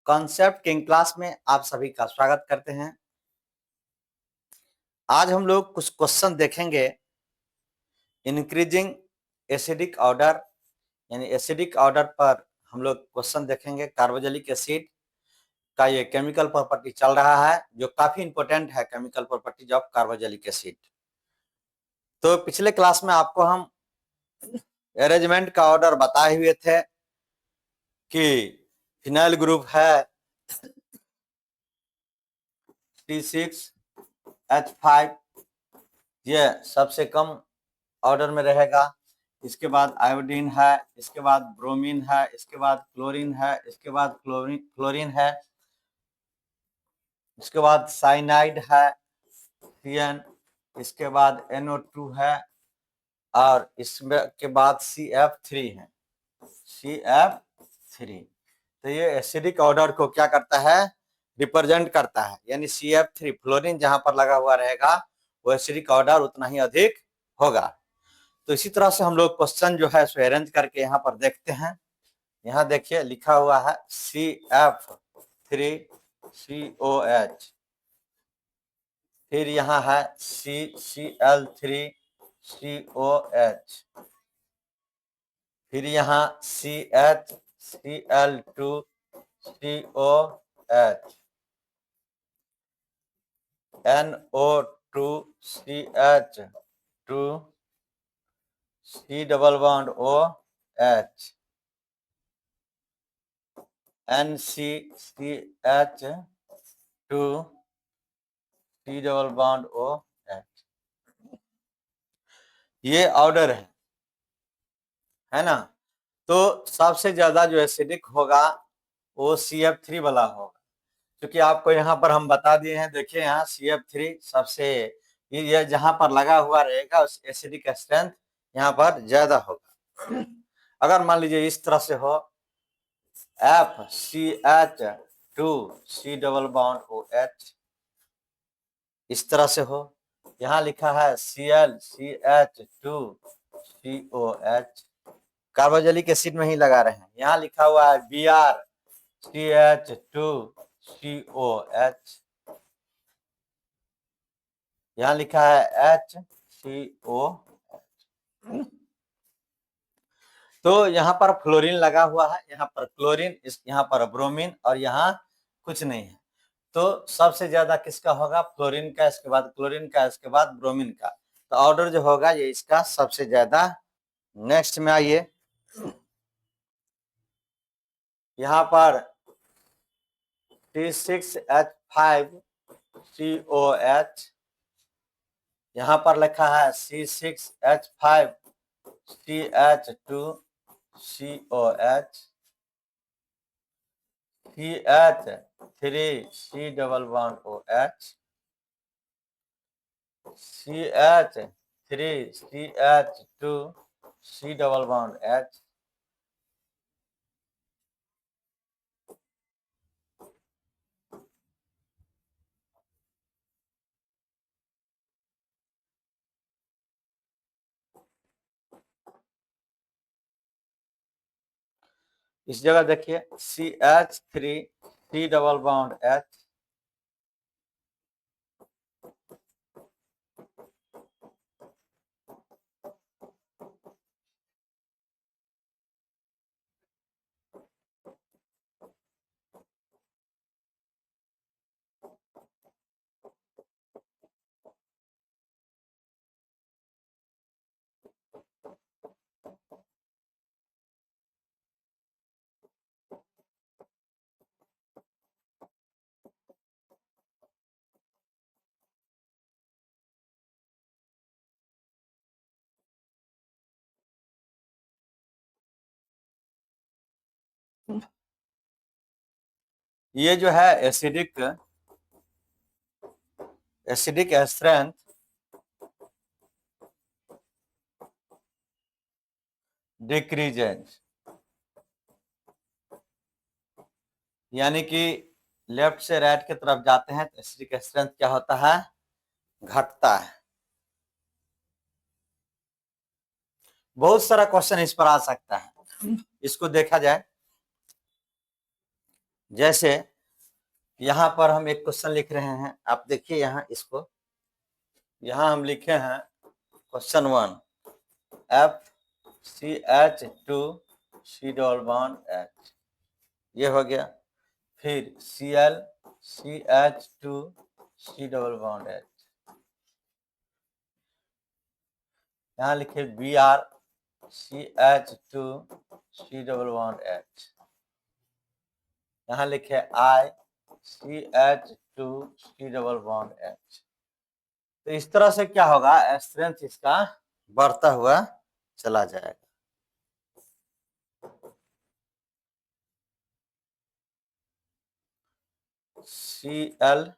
Concept king class में आप सभी का स्वागत करते हैं। आज हम लोग कुछ क्वेश्चन देखेंगे। इंक्रीजिंग एसिडिक ऑर्डर यानी एसिडिक ऑर्डर पर हम लोग क्वेश्चन देखेंगे। कार्बोक्सिलिक एसिड का ये केमिकल प्रॉपर्टी चल रहा है जो काफी इंपॉर्टेंट है, chemical properties of carboxylic acid. तो पिछले क्लास में आपको हम अरेंजमेंट का ऑर्डर बताए हुए थे कि फिनाइल ग्रुप है C6H5, ये सबसे कम ऑर्डर में रहेगा। इसके बाद आयोडीन है, इसके बाद ब्रोमीन है, इसके बाद क्लोरीन है, इसके बाद क्लोरीन है, इसके बाद साइनाइड है CN, इसके बाद NO2 है और इसमें के बाद CF3 है, CF3। तो ये एसिडिक ऑर्डर को क्या करता है, रिप्रेजेंट करता है। यानी CF3 फ्लोरीन जहां पर लगा हुआ रहेगा वो एसिडिक ऑर्डर उतना ही अधिक होगा। तो इसी तरह से हम लोग क्वेश्चन जो है सो अरेंज करके यहाँ पर देखते हैं। यहाँ देखिए लिखा हुआ है CF3COH, फिर यहाँ है CCl3COH, फिर यहाँ CHCl2COH, NO2CH2 C double bond OH, NCCH2 C double bond OH। ये ऑर्डर है ना। तो सबसे ज्यादा जो एसिडिक होगा वो CF3 वाला होगा, क्योंकि आपको यहाँ पर हम बता दिए हैं। देखिए यहाँ CF3 सबसे, ये जहां पर लगा हुआ रहेगा उस एसिडिक स्ट्रेंथ यहाँ पर ज्यादा होगा। अगर मान लीजिए इस तरह से हो FCH2 C double bond OH, इस तरह से हो, यहाँ लिखा है ClCH2 COH, कार्बोक्सिलिक एसिड में ही लगा रहे हैं। यहाँ लिखा हुआ है BrCH2 COH, यहाँ लिखा है HCOH। तो यहाँ पर फ्लोरीन लगा हुआ है, यहाँ पर क्लोरीन, यहाँ पर ब्रोमीन और यहाँ कुछ नहीं है। तो सबसे ज्यादा किसका होगा, फ्लोरीन का, इसके बाद क्लोरीन का, इसके बाद ब्रोमीन का। तो ऑर्डर जो होगा ये इसका सबसे ज्यादा। नेक्स्ट में आइए, यहाँ पर C6H5COH, यहाँ पर लिखा है C6H5CH2COH, CH3C double bond OH, CH3CH2C double bond H, इस जगह देखिए CH3C डबल बॉन्ड H, ये जो है एसिडिक स्ट्रेंथ डिक्रीजेज, यानी कि लेफ्ट से राइट की तरफ जाते हैं तो एसिडिक स्ट्रेंथ क्या होता है, घटता है। बहुत सारा क्वेश्चन इस पर आ सकता है, इसको देखा जाए। जैसे यहाँ पर हम एक क्वेश्चन लिख रहे हैं, आप देखिए यहाँ इसको, यहाँ हम लिखे हैं क्वेश्चन 1 FCH2C⋯H, ये हो गया। फिर ClCH2C⋯H, यहाँ लिखे BrCH2C⋯H, यहाँ लिखे ICH2C⋯H। तो इस तरह से क्या होगा, स्ट्रेंथ इसका बढ़ता हुआ चला जाएगा। Cl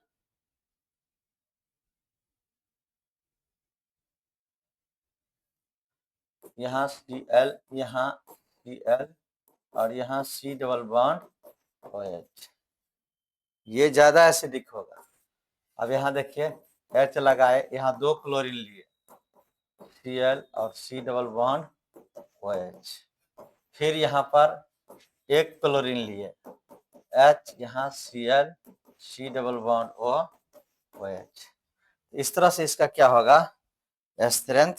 यहाँ Cl, यहाँ Cl और यहाँ C⋯OH, ये ज्यादा एसिडिक होगा। अब यहाँ देखिए H लगाए, यहाँ 2 क्लोरीन लिए Cl और C⋯OH, फिर यहाँ पर 1 क्लोरीन लिए H, यहाँ Cl C⋯OH। इस तरह से इसका क्या होगा, स्ट्रेंथ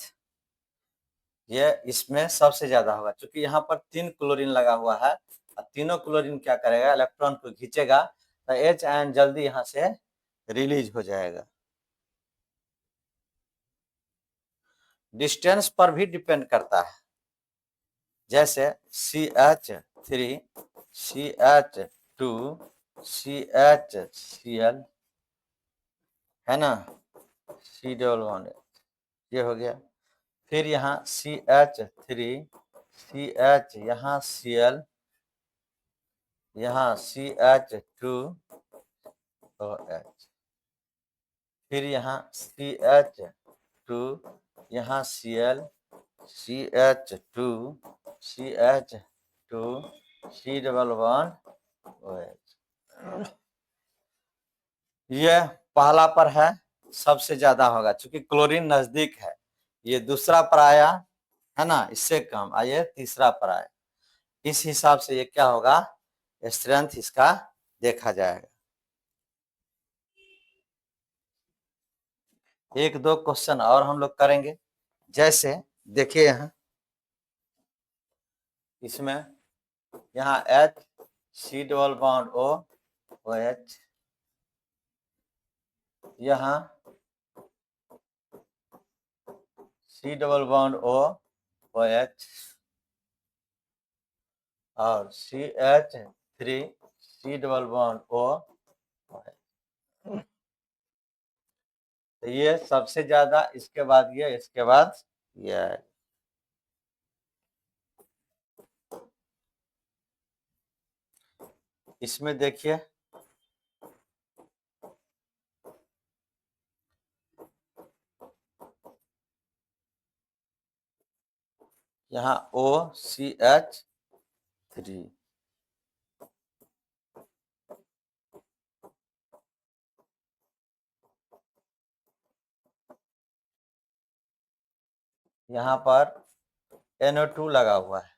ये इसमें सबसे ज्यादा होगा, क्योंकि यहाँ पर 3 क्लोरीन लगा हुआ है और तीनों क्लोरीन क्या करेगा, इलेक्ट्रॉन को खींचेगा, तो H आयन जल्दी यहाँ से रिलीज हो जाएगा। डिस्टेंस पर भी डिपेंड करता है, जैसे CH3 CH2 CHCl है ना, C⋯H, ये हो गया। फिर यहाँ CH3 CH, यहाँ Cl, यहाँ CH2OH, फिर यहाँ CH2, यहाँ Cl CH2 CH2 C⋯OH। ये पहला पर है, सबसे ज्यादा होगा क्योंकि क्लोरीन नजदीक है। ये दूसरा पर आया है ना, इससे कम, आइए तीसरा पर आया। इस हिसाब से ये क्या होगा, स्ट्रेंथ इसका देखा जाएगा। 1-2 क्वेश्चन और हम लोग करेंगे। जैसे देखिए यहाँ, इसमें यहाँ H C⋯OH, यहाँ C⋯OH और CH3 C⋯OH। तो ये सबसे ज्यादा, इसके बाद ये, इसके बाद ये है। इसमें देखिए यहाँ OCH3, यहाँ पर NO2 लगा हुआ है,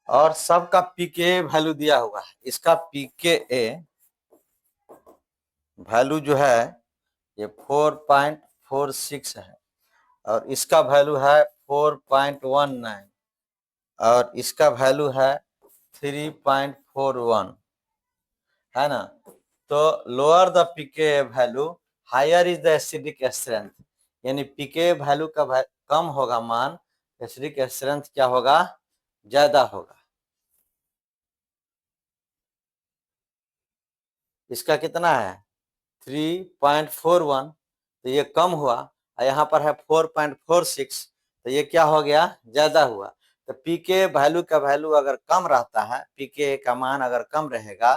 और सबका pKa वैल्यू दिया हुआ है। इसका pKa वैल्यू जो है ये 4.46 है, और इसका वैल्यू है 4.19, और इसका वैल्यू है 3.41, है ना। तो lower the pKa value higher is the acidic strength, यानी pKa वैल्यू का कम होगा मान, एसिडिक स्ट्रेंथ क्या होगा, ज्यादा होगा। इसका कितना है 3.41, तो ये कम हुआ, और यहाँ पर है 4.46, तो ये क्या हो गया, ज्यादा हुआ। तो pKa वैल्यू का वैल्यू अगर कम रहता है, pKa का मान अगर कम रहेगा,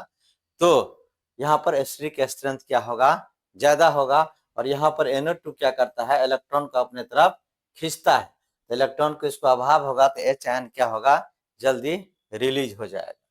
तो यहाँ पर एसिडिक स्ट्रेंथ क्या होगा, ज्यादा होगा। और यहाँ पर NO2 क्या करता है, इलेक्ट्रॉन को अपने तरफ खींचता है, तो इलेक्ट्रॉन को इसको अभाव होगा, तो H आयन क्या होगा, जल्दी रिलीज हो जाएगा।